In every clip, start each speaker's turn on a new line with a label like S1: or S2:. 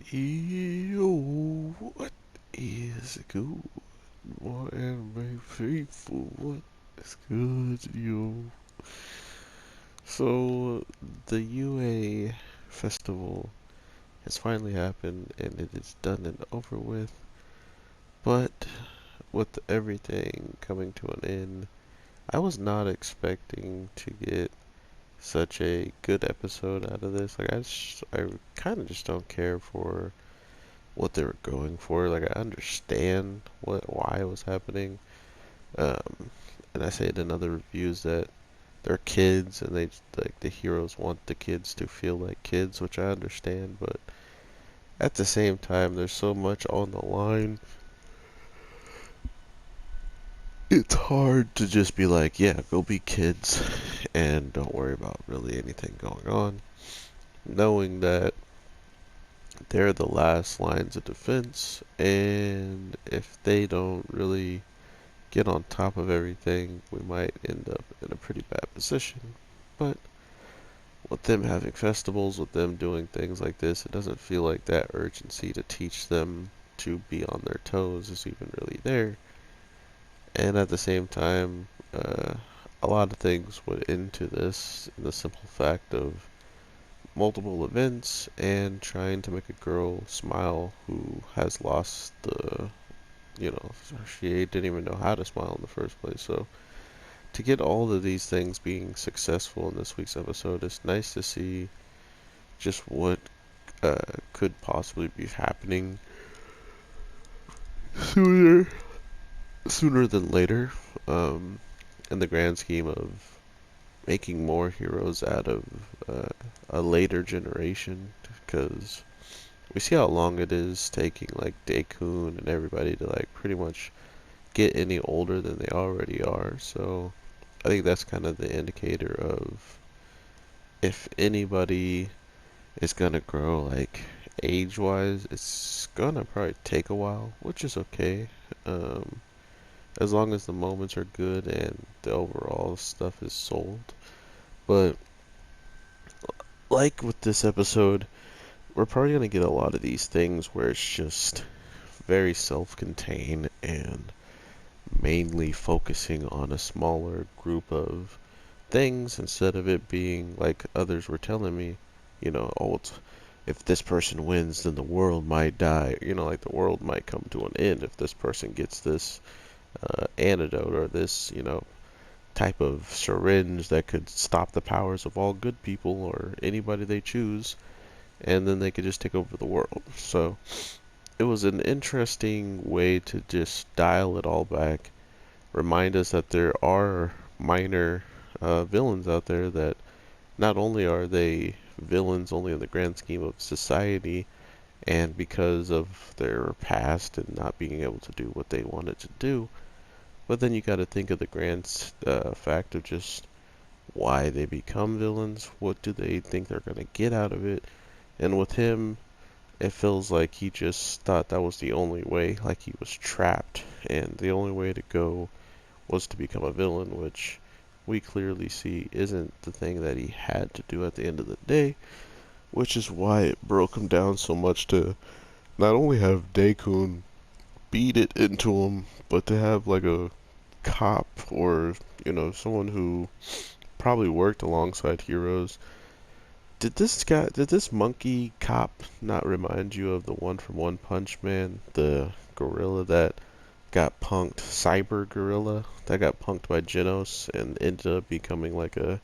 S1: Yo, what is good? More anime faithful. What is good, yo? So, the UA festival has finally happened and it is done and over with. But with everything coming to an end, I was not expecting to get such a good episode out of this. I kind of just don't care for what they were going for. Like I understand why it was happening. Um, and I say it in other reviews that they're kids and like the heroes want the kids to feel like kids, which I understand. But at the same time, there's so much on the line. It's hard to just be like, yeah, go be kids and don't worry about really anything going on, knowing that they're the last lines of defense, and if they don't really get on top of everything, we might end up in a pretty bad position. But with them having festivals, with them doing things like this, it doesn't feel like that urgency to teach them to be on their toes is even really there. And at the same time, a lot of things went into this, in the simple fact of multiple events and trying to make a girl smile who has lost you know, she didn't even know how to smile in the first place. So to get all of these things being successful in this week's episode, it's nice to see just what could possibly be happening sooner sooner than later, um, in the grand scheme of making more heroes out of uh, a later generation, because we see how long it is taking like Daikun and everybody to like pretty much get any older than they already are. So I think that's kind of the indicator of if anybody is gonna grow like age wise, it's gonna probably take a while, which is okay. Um, as long as the moments are good and the overall stuff is sold. But like with this episode, we're probably gonna get a lot of these things where it's just very self-contained and mainly focusing on a smaller group of things instead of it being like others were telling me, oh, if this person wins, then the world might die. Like the world might come to an end if this person gets this antidote or this, type of syringe that could stop the powers of all good people or anybody they choose, and then they could just take over the world. So it was an interesting way to just dial it all back, remind us that there are minor villains out there that not only are they villains only in the grand scheme of society and because of their past and not being able to do what they wanted to do, but then you got to think of the grand fact of just why they become villains, what do they think they're going to get out of it, and with him, it feels like he just thought that was the only way, like he was trapped, and the only way to go was to become a villain, which we clearly see isn't the thing that he had to do at the end of the day, which is why it broke him down so much to not only have Daikun beat it into him, but to have like a cop or, someone who probably worked alongside heroes. Did this monkey cop not remind you of the one from One Punch Man? The gorilla that got punked, Cyber Gorilla, that got punked by Genos and ended up becoming like a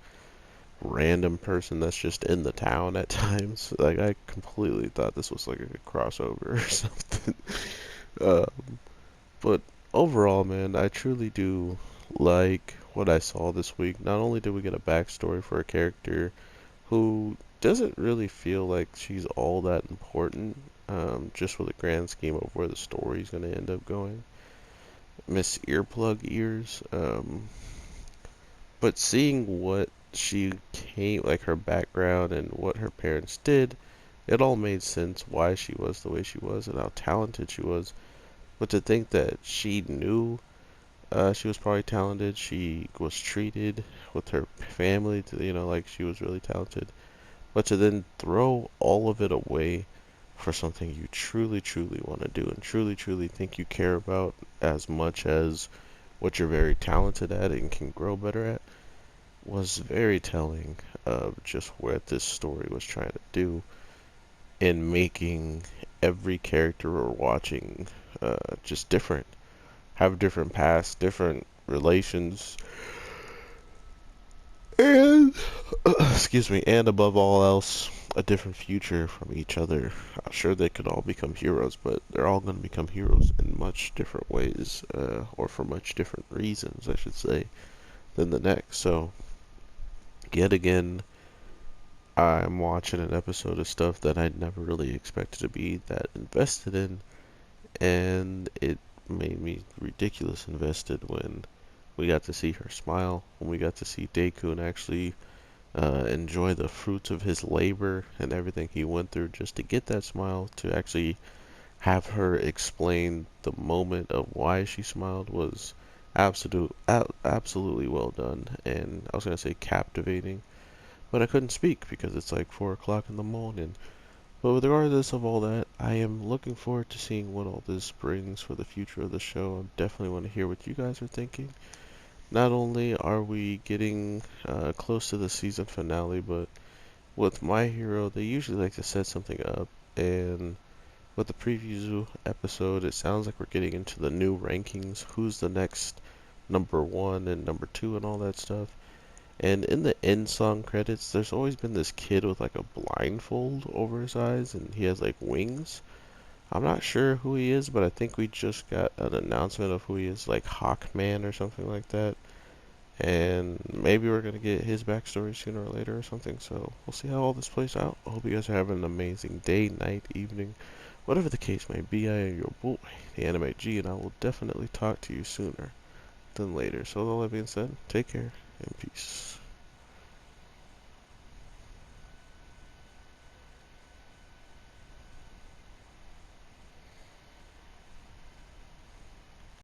S1: random person that's just in the town at times. Like, I completely thought this was like a crossover or something. Um, but overall, man, I truly do like what I saw this week. Not only did we get a backstory for a character who doesn't really feel like she's all that important, just with the grand scheme of where the story's going to end up going. Miss Earplug Ears. But seeing what she came, like her background and what her parents did, it all made sense why she was the way she was and how talented she was. But to think that she knew she was probably talented, she was treated with her family to, like she was really talented. But to then throw all of it away for something you truly, truly want to do and truly, truly think you care about as much as what you're very talented at and can grow better at, was very telling of just what this story was trying to do in making every character we're watching just different, have different pasts, different relations, and excuse me, and above all else, a different future from each other. Sure, they could all become heroes, but they're all going to become heroes in much different ways, or for much different reasons, I should say, than the next. So, yet again, I'm watching an episode of stuff that I never really expected to be that invested in, and it made me ridiculous invested when we got to see her smile, when we got to see Deku actually enjoy the fruits of his labor and everything he went through just to get that smile, to actually have her explain the moment of why she smiled was absolutely well done, and I was gonna say captivating, but I couldn't speak because it's like 4 o'clock in the morning. But regardless of all that, I am looking forward to seeing what all this brings for the future of the show. I definitely want to hear what you guys are thinking. Not only are we getting close to the season finale, but with My Hero, they usually like to set something up, and with the preview episode, it sounds like we're getting into the new rankings, who's the next number one and number two and all that stuff. And in the end song credits, there's always been this kid with like a blindfold over his eyes, and he has like wings. I'm not sure who he is, but I think we just got an announcement of who he is, like Hawkman or something like that. And maybe we're gonna get his backstory sooner or later or something. So we'll see how all this plays out. I hope you guys are having an amazing day, night, evening, whatever the case may be. I am your boy, the Anime G, and I will definitely talk to you sooner than later. So with all that being said, take care and peace.